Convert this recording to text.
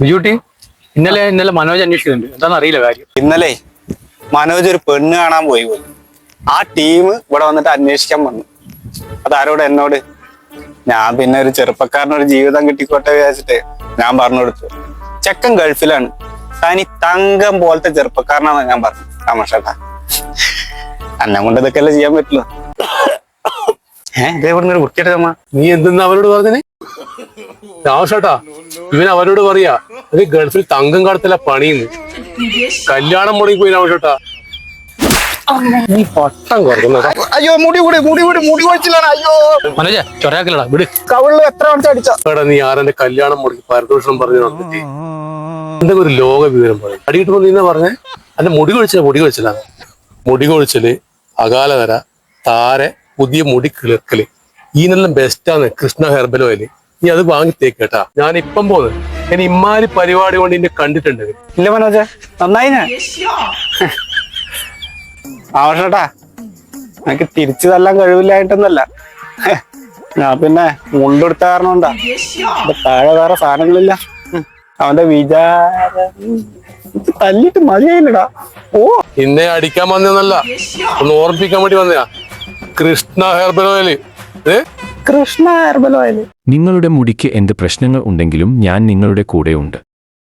ബിജുട്ടി ഇന്നലെ ഇന്നലെ മനോജ് അന്വേഷിക്കുന്നുണ്ട്. എന്താണെന്ന് അറിയില്ല കാര്യം. ഇന്നലെ മനോജ് ഒരു പെണ്ണ് കാണാൻ പോയി. ആ ടീം ഇവിടെ വന്നിട്ട് അന്വേഷിക്കാൻ വന്നു. അതാരോട്? എന്നോട്. ഞാൻ പിന്നെ ഒരു ചെറുപ്പക്കാരനൊരു ജീവിതം കിട്ടിക്കോട്ടെ വിചാരിച്ചിട്ട് ഞാൻ പറഞ്ഞു കൊടുത്തു. ചെക്കൻ ഗൾഫിലാണ്, തനി തങ്കം പോലത്തെ ചെറുപ്പക്കാരനാണെന്ന് ഞാൻ പറഞ്ഞു. തമാശട്ടാ, എന്നെ കൊണ്ട് ഇതൊക്കെ അല്ലേ ചെയ്യാൻ പറ്റുള്ളൂ. ഇതേപോലെ വൃത്തിയായിട്ടമ്മ. നീ എന്തെന്ന് അവരോട് പറഞ്ഞേ? താമസാട്ടാ, ഇവൻ അവരോട് പറയാ അത് ഗൾഫിൽ തങ്കം കടത്തില്ല പണിയുന്നു. കല്യാണം മുടങ്ങി പോയി. താമസാട്ടാ, നീ പട്ടം കുറക്കുന്ന. അയ്യോ, മുടി കൊഴിച്ചിലാണ്. അയ്യോ മനോജ, ചൊരാക്കലടാ, വിട്. കവിളിൽ എത്ര മണിച്ച് അടിച്ച? എടാ, നീ ആരെന്റെ കല്യാണം മുടങ്ങി പരദൂഷണം പറഞ്ഞു നടന്നിട്ട് എന്തൊക്കെ ഒരു ലോക വിവരം പറയും. അടി കിട്ടുമ്പോ നീ പറഞ്ഞേ അല്ല, മുടി കൊഴിച്ചില്ല. മുടി കൊഴിച്ചില്, അകാലനര, താരെ, പുതിയ മുടി കിളിർക്കല്, ഈനെല്ലാം ബെസ്റ്റാണ് കൃഷ്ണ ഹെർബൽ ഓയില്. നീ അത് വാങ്ങി തേക്കേട്ടാ. ഞാൻ ഇപ്പം പോന്ന് ഞാൻ ഇമ്മാരി പരിപാടി കൊണ്ട് എന്നെ കണ്ടിട്ടുണ്ട്. ഇല്ല മനോജ, നന്നായി. ഞാൻ ആവശ്യട്ടാ, എനിക്ക് തിരിച്ചു തല്ലാൻ കഴിവില്ലായിട്ടൊന്നല്ല. ഞാൻ പിന്നെ മുണ്ടെടുത്ത കാരണം കൊണ്ടാ. താഴെ വേറെ സാധനങ്ങളില്ല. അവന്റെ വിചാരം തല്ലിട്ട് മതിയായില്ലടാ. ഓ, ഇന്നെ അടിക്കാൻ വന്നല്ല, ഒന്ന് ഓർമ്മിപ്പിക്കാൻ വേണ്ടി വന്നയാ. Krishna herbal oil. Krishna herbal oil. നിങ്ങളുടെ മുടിക്ക് എന്ത് പ്രശ്നങ്ങൾ ഉണ്ടെങ്കിലും ഞാൻ നിങ്ങളുടെ കൂടെ ഉണ്ട്.